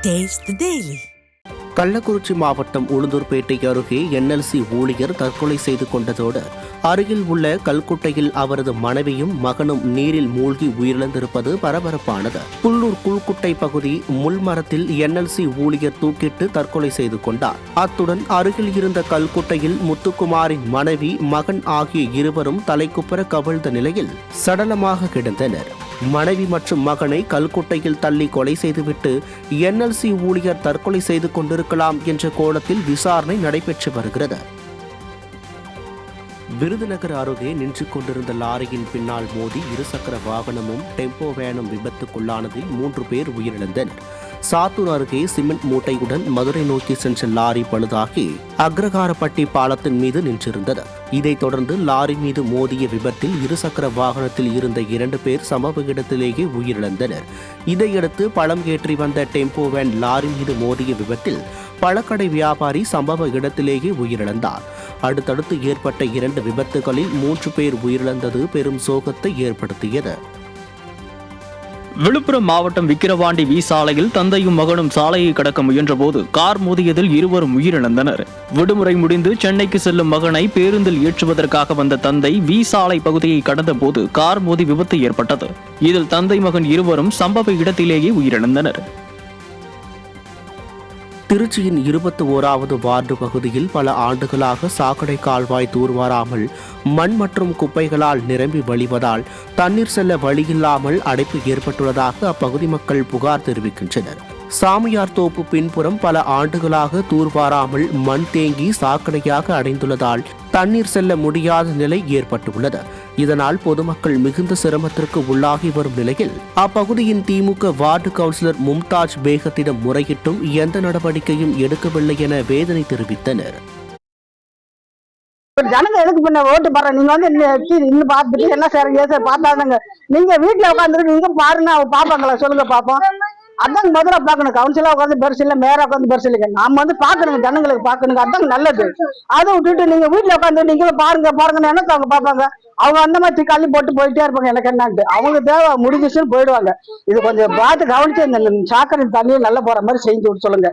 Taste the Daily. Kallakurichi மாவட்டம் உளுந்தூர்பேட்டை அருகே NLC ஊழியர் தற்கொலை செய்து கொண்டதோடு அருகில் உள்ள கல்குட்டையில் அவரது மனைவியும் மகனும் நீரில் மூழ்கி உயிரிழந்திருப்பது பரபரப்பானது. புல்லூர் குள்குட்டை பகுதி முள்மரத்தில் என்எல்சி ஊழியர் தூக்கிட்டு தற்கொலை செய்து கொண்டார். அத்துடன் அருகில் இருந்த கல்குட்டையில் முத்துக்குமாரின் மனைவி மகன் ஆகிய இருவரும் தலைக்குப்புற கவிழ்ந்த நிலையில் சடலமாக கிடந்தனர். மனைவி மற்றும் மகனை கல்குட்டையில் தள்ளி கொலை செய்துவிட்டு என்எல்சி ஊழியர் தற்கொலை செய்து கொண்டிருக்கலாம் என்ற கோணத்தில் விசாரணை நடைபெற்று வருகிறது. விருதுநகர் அருகே நின்று கொண்டிருந்த லாரியின் பின்னால் மோதி இருசக்கர வாகனமும் டெம்போ வேனும் விபத்துக்குள்ளானதில் 3 பேர் உயிரிழந்தனர். சாத்தூர் அருகே சிமெண்ட் மூட்டையுடன் மதுரை நோக்கி சென்ற லாரி பழுதாகி அக்ரகாரப்பட்டி பாலத்தின் மீது நின்றிருந்தது. இதைத் தொடர்ந்து லாரி மீது மோதிய விபத்தில் இருசக்கர வாகனத்தில் இருந்த 2 பேர் சம்பவ இடத்திலேயே உயிரிழந்தனர். இதையடுத்து பழம் ஏற்றி வந்த டெம்போ வேன் லாரி மீது மோதிய விபத்தில் பழக்கடை வியாபாரி சம்பவ இடத்திலேயே உயிரிழந்தார். அடுத்தடுத்து ஏற்பட்ட 2 விபத்துகளில் 3 பேர் உயிரிழந்தது பெரும் சோகத்தை ஏற்படுத்தியது. விழுப்புரம் மாவட்டம் விக்கிரவாண்டி வி சாலையில் தந்தையும் மகனும் சாலையை கடக்க முயன்றபோது கார் மோதியதில் இருவரும் உயிரிழந்தனர். விடுமுறை முடிந்து சென்னைக்கு செல்லும் மகனை பேருந்தில் ஏற்றுவதற்காக வந்த தந்தை வி சாலை பகுதியை கடந்த போது கார் மோதி விபத்து ஏற்பட்டது. இதில் தந்தை மகன் இருவரும் சம்பவ இடத்திலேயே உயிரிழந்தனர். திருச்சியின் 21வது வார்டு பகுதியில் பல ஆண்டுகளாக சாக்கடை கால்வாய் தூர்வாராமல் மண் மற்றும் குப்பைகளால் நிரம்பி வழிவதால் தண்ணீர் செல்ல வழியில்லாமல் அடைப்பு ஏற்பட்டுள்ளதாக அப்பகுதி மக்கள் புகார் தெரிவிக்கின்றனர். சாமியார் தோப்பு பின்புறம் பல ஆண்டுகளாக தூர்வாராமல் மண் தேங்கி சாக்கடையாக அடைந்துள்ளதால் தண்ணீர் செல்ல முடியாத நிலை ஏற்பட்டுள்ளது. இதனால் பொதுமக்கள் மிகுந்த சிரமத்திற்கு உள்ளாகி வரும் நிலையில் அப்பகுதியின் திமுக வார்டு கவுன்சிலர் மும்தாஜ் பேகத்திடம் முறையிட்டும் எந்த நடவடிக்கையும் எடுக்கவில்லை என வேதனை தெரிவித்தனர். ஜனங்க எதுக்கு பண்ண ஓட்டு போற நீங்க வந்து இன்னும் பார்த்துட்டு என்ன செய்றீங்க பார்த்தாங்க. நீங்க வீட்டுல உட்காந்துட்டு நீங்க பாருங்க பாப்பாங்களா சொல்லுங்க பாப்போம். அதான் முதல்ல பாக்கணும். கவுன்சிலா உட்காந்து பெருசு இல்ல, மேயரா உட்காந்து பெருசு இல்லைங்க. நாம வந்து பாக்கணுங்க, ஜனங்களுக்கு பாக்கணுங்க. அதான் நல்லது. அதை விட்டுட்டு நீங்க வீட்டுல உட்காந்து நீங்களும் பாருங்க பாருங்கன்னு என்ன அவங்க பாப்பாங்க. அவங்க அந்த மாதிரி கள்ளி போட்டு போயிட்டே இருப்பாங்க. எனக்கு என்னன்ட்டு அவங்க தேவை முடிஞ்சிச்சுன்னு போயிடுவாங்க. இது கொஞ்சம் பார்த்து கவனிச்சு இந்த சாக்கடை தண்ணியும் நல்லா போற மாதிரி செஞ்சு விட்டு சொல்லுங்க.